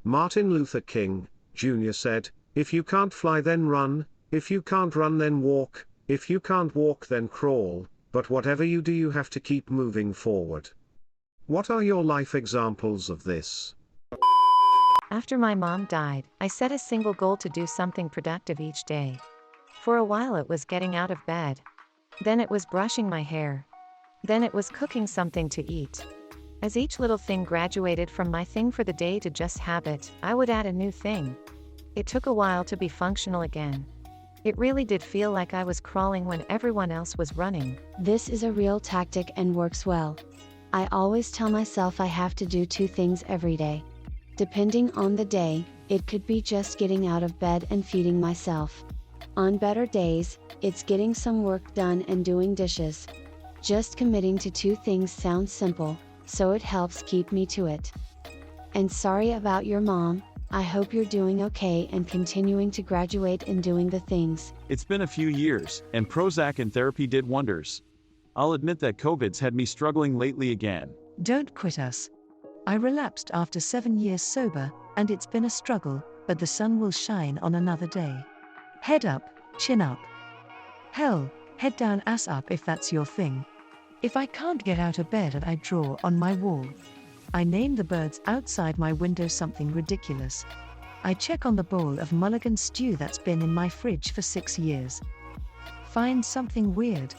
Martin Luther King, Jr. said, "If you can't fly then run, if you can't run then walk, if you can't walk then crawl, but whatever you do you have to keep moving forward." What are your life examples of this? After my mom died, I set a single goal to do something productive each day. For a while it was getting out of bed. Then it was brushing my hair. Then it was cooking something to eat. As each little thing graduated from my thing for the day to just habit, I would add a new thing. It took a while to be functional again. It really did feel like I was crawling when everyone else was running. This is a real tactic and works well. I always tell myself I have to do 2 things every day. Depending on the day, it could be just getting out of bed and feeding myself. On better days, it's getting some work done and doing dishes. Just committing to 2 things sounds simple, so it helps keep me to it. And sorry about your mom, I hope you're doing okay and continuing to graduate and doing the things. It's been a few years, and Prozac and therapy did wonders. I'll admit that COVID's had me struggling lately again. Don't quit us. I relapsed after 7 years sober, and it's been a struggle, but the sun will shine on another day. Head up, chin up. Hell, head down ass up if that's your thing. If I can't get out of bed and I draw on my wall. I name the birds outside my window something ridiculous. I check on the bowl of mulligan stew that's been in my fridge for 6 years. Find something weird.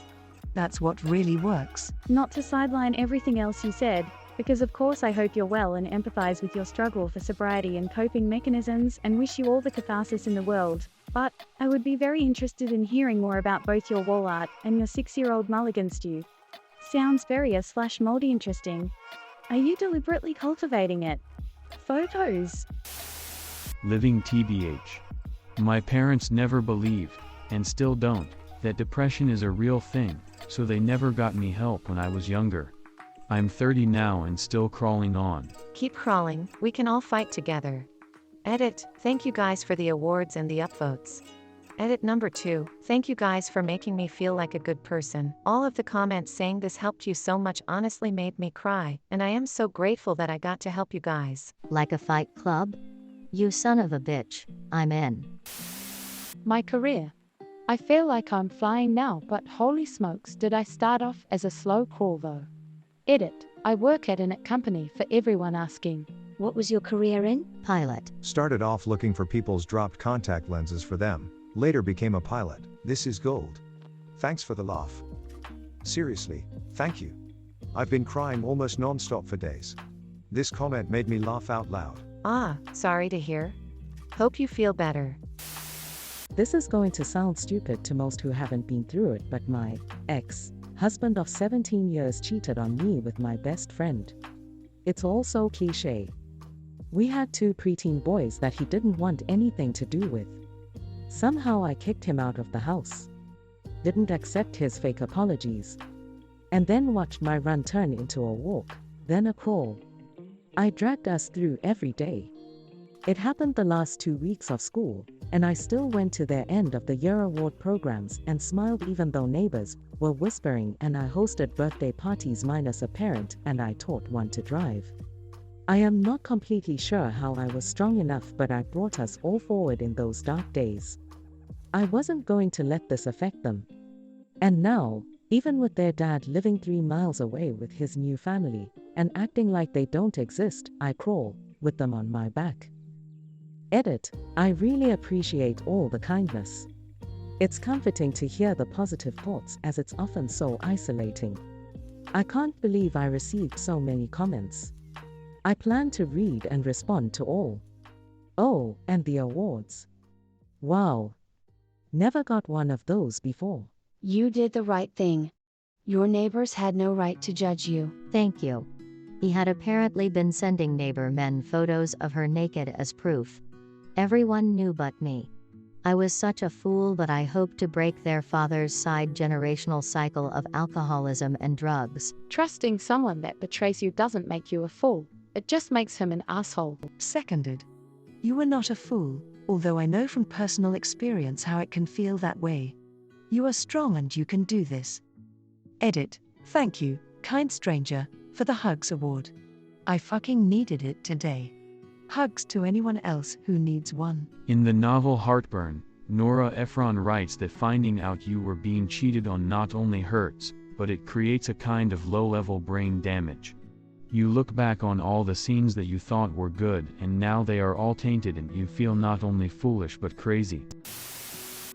That's what really works. Not to sideline everything else you said, because of course I hope you're well and empathize with your struggle for sobriety and coping mechanisms and wish you all the catharsis in the world, but I would be very interested in hearing more about both your wall art and your 6-year-old mulligan stew. Sounds very moldy interesting. Are you deliberately cultivating it? Photos. Living TBH. My parents never believed, and still don't, that depression is a real thing, so they never got me help when I was younger. I'm 30 now and still crawling on. Keep crawling, we can all fight together. Edit, thank you guys for the awards and the upvotes. Edit number 2, thank you guys for making me feel like a good person. All of the comments saying this helped you so much honestly made me cry, and I am so grateful that I got to help you guys. Like a fight club? You son of a bitch, I'm in. My career. I feel like I'm flying now, but holy smokes, did I start off as a slow crawl though. Edit, I work at a company for everyone asking. What was your career in? Pilot. Started off looking for people's dropped contact lenses for them. Later became a pilot. This is gold. Thanks for the laugh. Seriously, thank you. I've been crying almost non-stop for days. This comment made me laugh out loud. Sorry to hear. Hope you feel better. This is going to sound stupid to most who haven't been through it, but my ex-husband of 17 years cheated on me with my best friend. It's all so cliché. We had 2 preteen boys that he didn't want anything to do with. Somehow I kicked him out of the house. Didn't accept his fake apologies. And then watched my run turn into a walk, then a crawl. I dragged us through every day. It happened the last 2 weeks of school, and I still went to their end of the year award programs and smiled even though neighbors were whispering, and I hosted birthday parties minus a parent, and I taught one to drive. I am not completely sure how I was strong enough, but I brought us all forward in those dark days. I wasn't going to let this affect them. And now, even with their dad living 3 miles away with his new family, and acting like they don't exist, I crawl with them on my back. Edit, I really appreciate all the kindness. It's comforting to hear the positive thoughts, as it's often so isolating. I can't believe I received so many comments. I plan to read and respond to all. Oh, and the awards. Wow. Never got one of those before. You did the right thing. Your neighbors had no right to judge you. Thank you. He had apparently been sending neighbor men photos of her naked as proof. Everyone knew but me. I was such a fool, but I hoped to break their father's side generational cycle of alcoholism and drugs. Trusting someone that betrays you doesn't make you a fool. It just makes him an asshole. Seconded. You were not a fool, although I know from personal experience how it can feel that way. You are strong and you can do this. Edit, thank you, kind stranger, for the Hugs Award. I fucking needed it today. Hugs to anyone else who needs one. In the novel Heartburn, Nora Ephron writes that finding out you were being cheated on not only hurts, but it creates a kind of low-level brain damage. You look back on all the scenes that you thought were good and now they are all tainted and you feel not only foolish but crazy.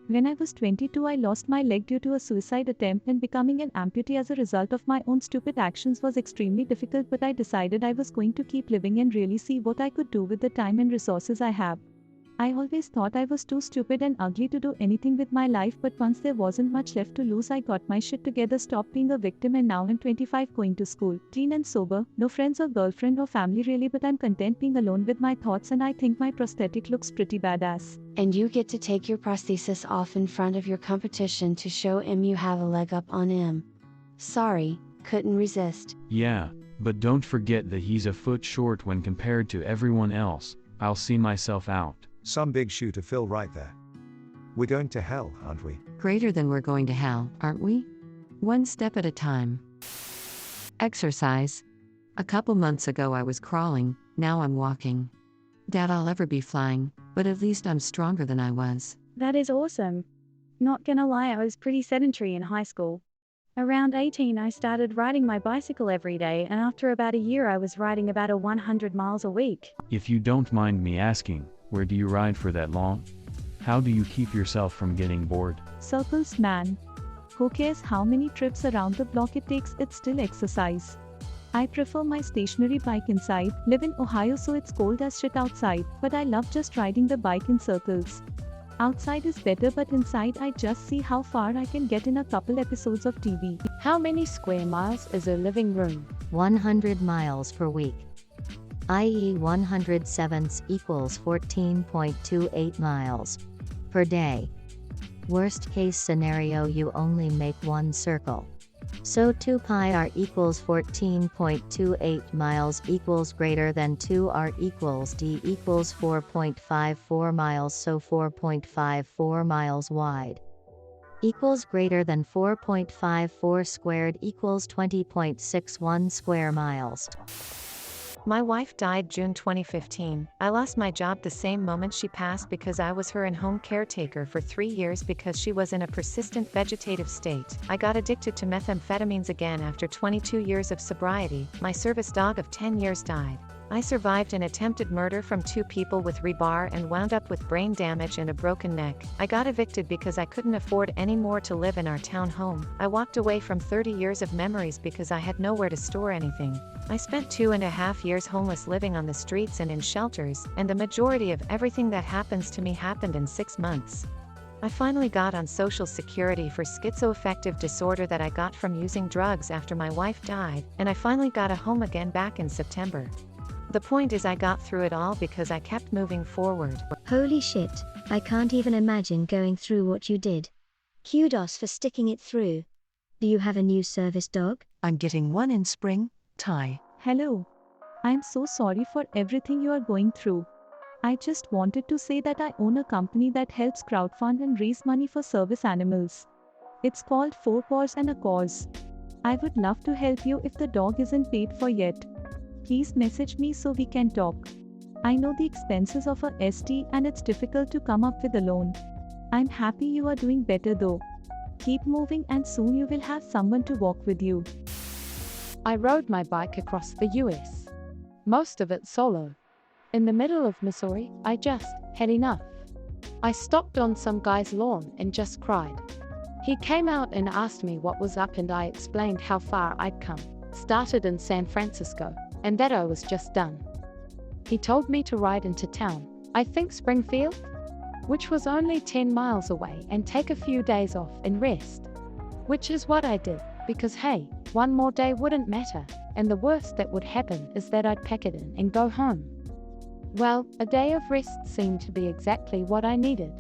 When I was 22, I lost my leg due to a suicide attempt, and becoming an amputee as a result of my own stupid actions was extremely difficult, but I decided I was going to keep living and really see what I could do with the time and resources I have. I always thought I was too stupid and ugly to do anything with my life, but once there wasn't much left to lose, I got my shit together, stopped being a victim, and now I'm 25, going to school, clean and sober, no friends or girlfriend or family really, but I'm content being alone with my thoughts, and I think my prosthetic looks pretty badass. And you get to take your prosthesis off in front of your competition to show him you have a leg up on him. Sorry, couldn't resist. Yeah, but don't forget that he's a foot short when compared to everyone else. I'll see myself out. Some big shoe to fill right there. We're going to hell, aren't we? Greater than we're going to hell, aren't we? One step at a time. Exercise. A couple months ago I was crawling, now I'm walking. Doubt I'll ever be flying, but at least I'm stronger than I was. That is awesome. Not gonna lie, I was pretty sedentary in high school. Around 18, I started riding my bicycle every day, and after about a year I was riding about 100 miles a week. If you don't mind me asking, where do you ride for that long? How do you keep yourself from getting bored? Circles, man. Who cares how many trips around the block it takes, it's still exercise. I prefer my stationary bike inside, live in Ohio so it's cold as shit outside, but I love just riding the bike in circles. Outside is better, but inside I just see how far I can get in a couple episodes of TV. How many square miles is a living room? 100 miles per week. i.e. 107 equals 14.28 miles per day. Worst case scenario, you only make one circle. So 2 pi r equals 14.28 miles equals greater than 2 r equals d equals 4.54 miles, so 4.54 miles wide equals greater than 4.54 squared equals 20.61 square miles. My wife died June 2015. I lost my job the same moment she passed because I was her in-home caretaker for 3 years because she was in a persistent vegetative state. I got addicted to methamphetamines again after 22 years of sobriety. My service dog of 10 years died. I survived an attempted murder from 2 people with rebar and wound up with brain damage and a broken neck. I got evicted because I couldn't afford any more to live in our town home. I walked away from 30 years of memories because I had nowhere to store anything. I spent 2.5 years homeless, living on the streets and in shelters, and the majority of everything that happens to me happened in 6 months. I finally got on Social Security for schizoaffective disorder that I got from using drugs after my wife died, and I finally got a home again back in September. The point is, I got through it all because I kept moving forward. Holy shit, I can't even imagine going through what you did. Kudos for sticking it through. Do you have a new service dog? I'm getting one in spring, Ty. Hello. I'm so sorry for everything you are going through. I just wanted to say that I own a company that helps crowdfund and raise money for service animals. It's called 4 Paws and a Cause. I would love to help you if the dog isn't paid for yet. Please message me so we can talk. I know the expenses of a ST and it's difficult to come up with a loan. I'm happy you are doing better though. Keep moving and soon you will have someone to walk with you. I rode my bike across the US. Most of it solo. In the middle of Missouri, I just had enough. I stopped on some guy's lawn and just cried. He came out and asked me what was up, and I explained how far I'd come. Started in San Francisco, and that I was just done. He told me to ride into town, I think Springfield, which was only 10 miles away, and take a few days off and rest. Which is what I did, because hey, one more day wouldn't matter, and the worst that would happen is that I'd pack it in and go home. Well, a day of rest seemed to be exactly what I needed.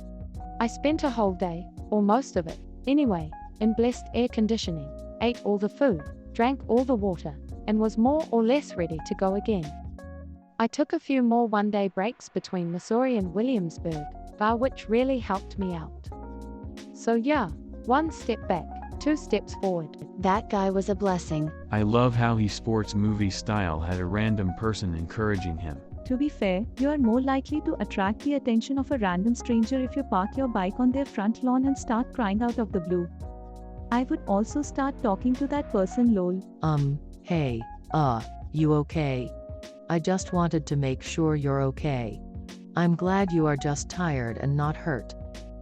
I spent a whole day, or most of it, anyway, in blessed air conditioning, ate all the food, drank all the water, and was more or less ready to go again. I took a few more one-day breaks between Missouri and Williamsburg, which really helped me out. So yeah, 1 step back, 2 steps forward. That guy was a blessing. I love how he sports movie style had a random person encouraging him. To be fair, you are more likely to attract the attention of a random stranger if you park your bike on their front lawn and start crying out of the blue. I would also start talking to that person lol. Hey, you okay? I just wanted to make sure you're okay. I'm glad you are just tired and not hurt.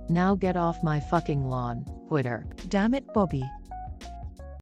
Now get off my fucking lawn, quitter. Damn it, Bobby.